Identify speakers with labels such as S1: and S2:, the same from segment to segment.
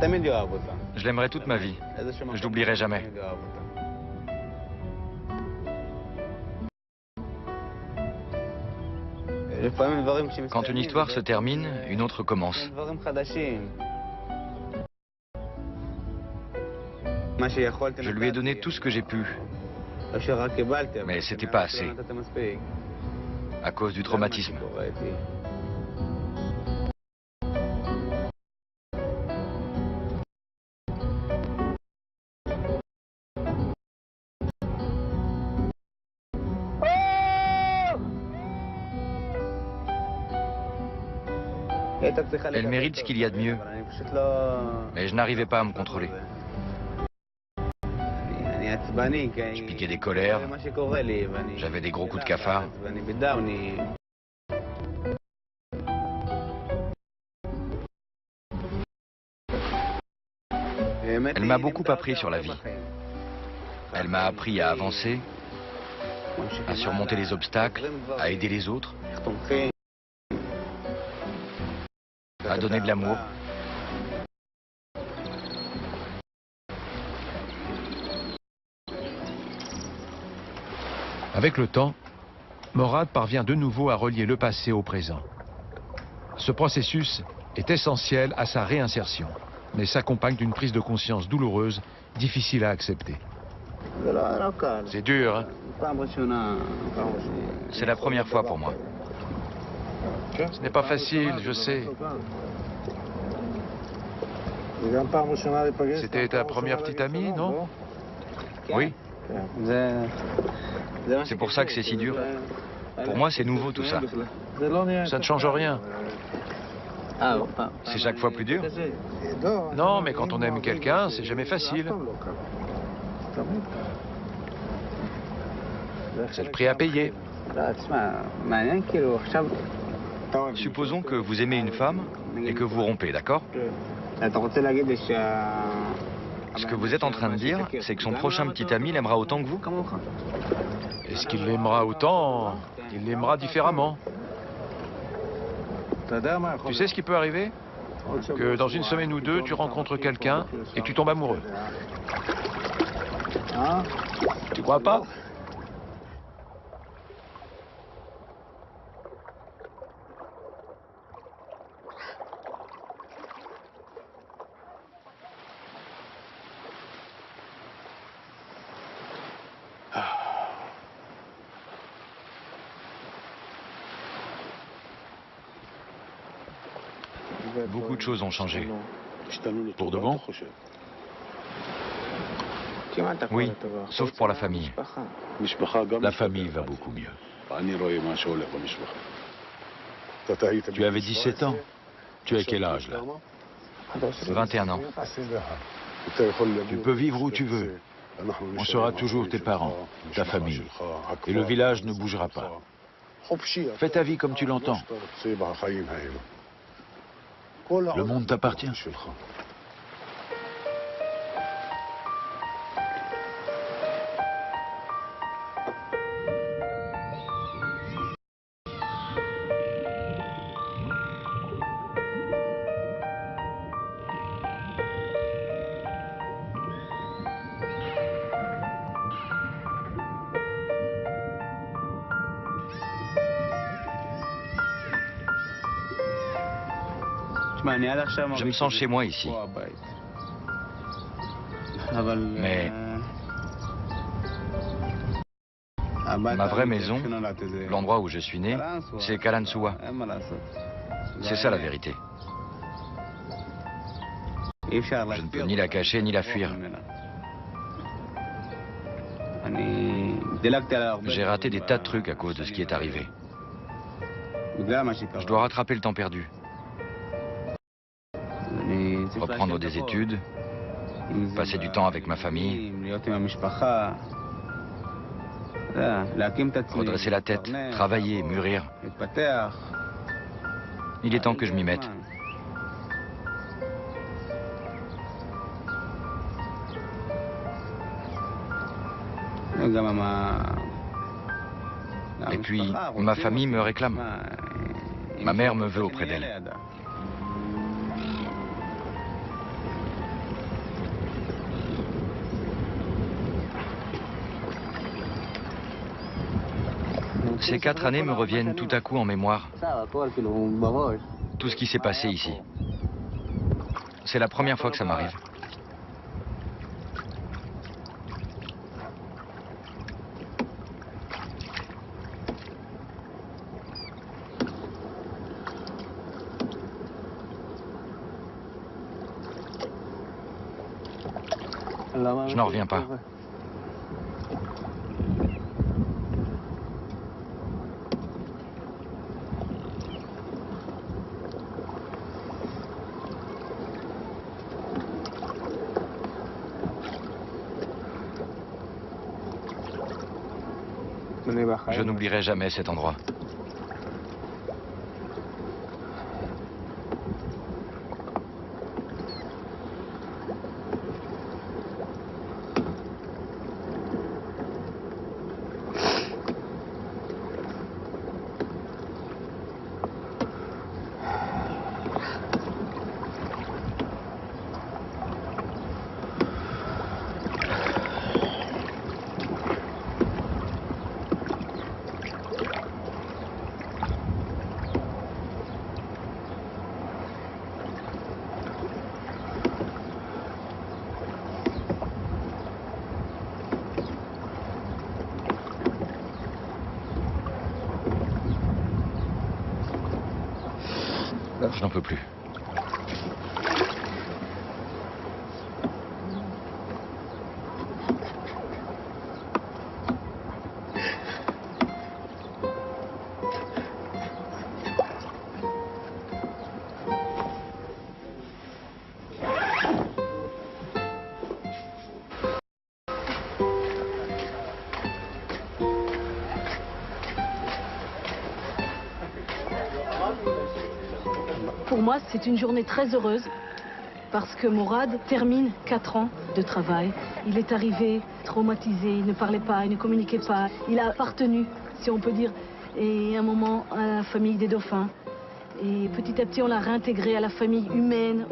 S1: Je l'aimerai toute ma vie. Je l'oublierai jamais. Quand une histoire se termine, une autre commence. Je lui ai donné tout ce que j'ai pu, mais c'était pas assez, à cause du traumatisme. Elle mérite ce qu'il y a de mieux, mais je n'arrivais pas à me contrôler. Je piquais des colères, j'avais des gros coups de cafard. Elle m'a beaucoup appris sur la vie. Elle m'a appris à avancer, à surmonter les obstacles, à aider les autres, à donner de l'amour.
S2: Avec le temps, Morad parvient de nouveau à relier le passé au présent. Ce processus est essentiel à sa réinsertion, mais s'accompagne d'une prise de conscience douloureuse, difficile à accepter.
S1: C'est dur, hein? C'est la première fois pour moi.
S2: Ce n'est pas facile, je sais. C'était ta première petite amie, non?
S1: Oui. C'est pour ça que c'est si dur. Pour moi, c'est nouveau tout ça.
S2: Ça ne change rien.
S1: C'est chaque fois plus dur.
S2: Non, mais quand on aime quelqu'un, c'est jamais facile. C'est le prix à payer.
S1: Supposons que vous aimez une femme et que vous rompez, d'accord? Ce que vous êtes en train de dire, c'est que son prochain petit ami l'aimera autant que vous?
S2: Est-ce qu'il l'aimera autant? Il l'aimera différemment. Tu sais ce qui peut arriver? Que dans une semaine ou deux, tu rencontres quelqu'un et tu tombes amoureux. Tu crois pas?
S1: Beaucoup de choses ont changé.
S2: Pour de bon?
S1: Oui, sauf pour la famille.
S2: La famille va beaucoup mieux. Tu avais 17 ans. Tu as quel âge là?
S1: 21 ans.
S2: Tu peux vivre où tu veux. On sera toujours tes parents, ta famille. Et le village ne bougera pas. Fais ta vie comme tu l'entends. Le monde t'appartient.
S1: Je me sens chez moi ici. Mais ma vraie maison, l'endroit où je suis né, c'est Kalansoua. C'est ça la vérité. Je ne peux ni la cacher ni la fuir. J'ai raté des tas de trucs à cause de ce qui est arrivé. Je dois rattraper le temps perdu. Reprendre des études, passer du temps avec ma famille, redresser la tête, travailler, mûrir. Il est temps que je m'y mette. Et puis, ma famille me réclame. Ma mère me veut auprès d'elle. Ces 4 années me reviennent tout à coup en mémoire. Tout ce qui s'est passé ici. C'est la première fois que ça m'arrive. Je n'en reviens pas. Je n'oublierai jamais cet endroit. Je n'en peux plus.
S3: Pour moi, c'est une journée très heureuse parce que Morad termine 4 ans de travail. Il est arrivé traumatisé, il ne parlait pas, il ne communiquait pas. Il a appartenu, si on peut dire, et un moment à la famille des dauphins. Et petit à petit, on l'a réintégré à la famille humaine,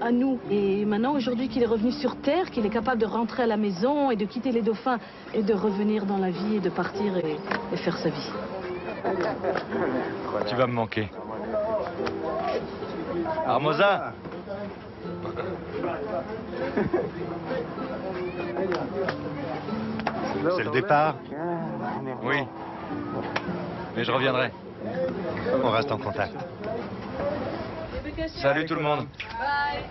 S3: à nous. Et maintenant, aujourd'hui qu'il est revenu sur Terre, qu'il est capable de rentrer à la maison et de quitter les dauphins et de revenir dans la vie et de partir et faire sa vie.
S1: Tu vas me manquer. Armosa!
S4: C'est le départ.
S1: Oui. Mais je reviendrai.
S4: On reste en contact.
S1: Salut tout le monde.
S3: Bye.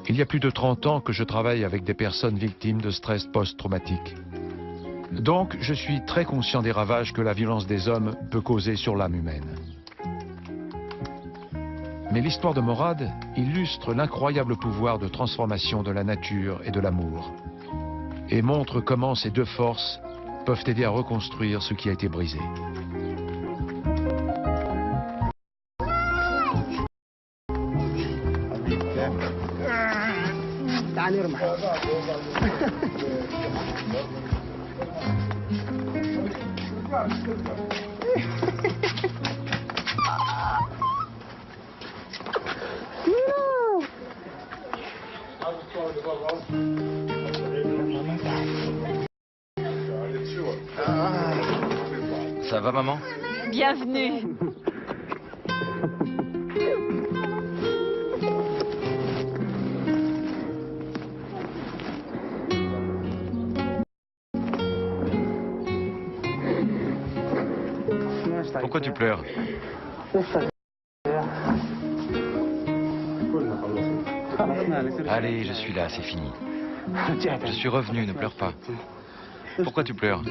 S2: Il y a plus de 30 ans que je travaille avec des personnes victimes de stress post-traumatique. Donc, je suis très conscient des ravages que la violence des hommes peut causer sur l'âme humaine. Mais l'histoire de Morad illustre l'incroyable pouvoir de transformation de la nature et de l'amour, et montre comment ces deux forces peuvent aider à reconstruire ce qui a été brisé.
S1: Ça va, maman?
S3: Bienvenue.
S1: Pourquoi tu pleures? Allez, je suis là, c'est fini. Je suis revenu, ne pleure pas. Pourquoi tu pleures?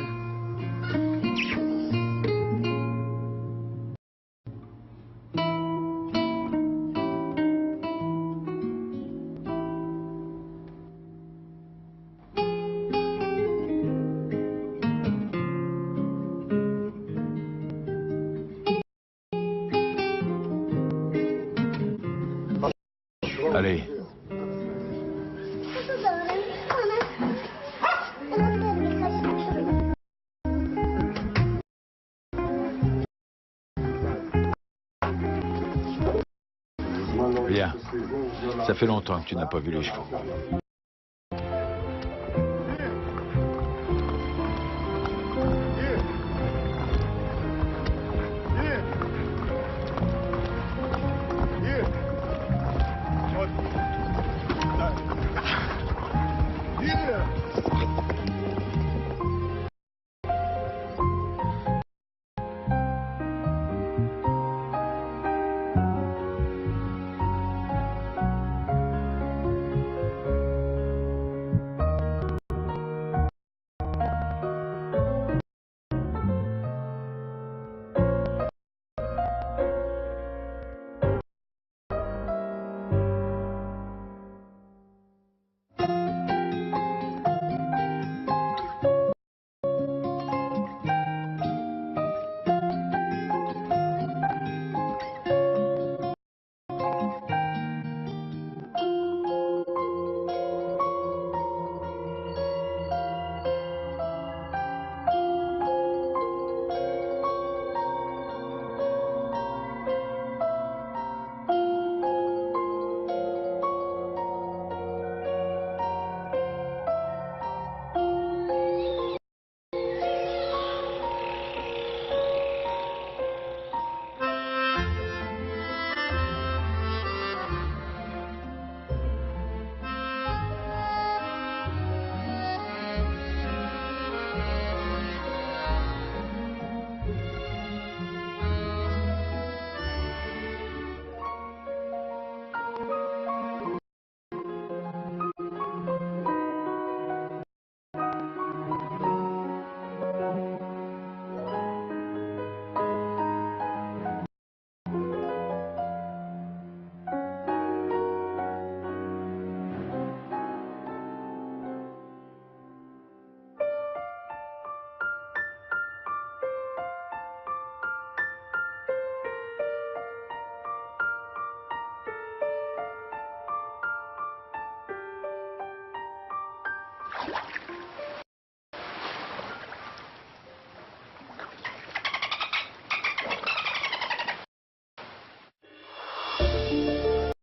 S1: Allez.
S2: Bien. Ça fait longtemps que tu n'as pas vu les chevaux.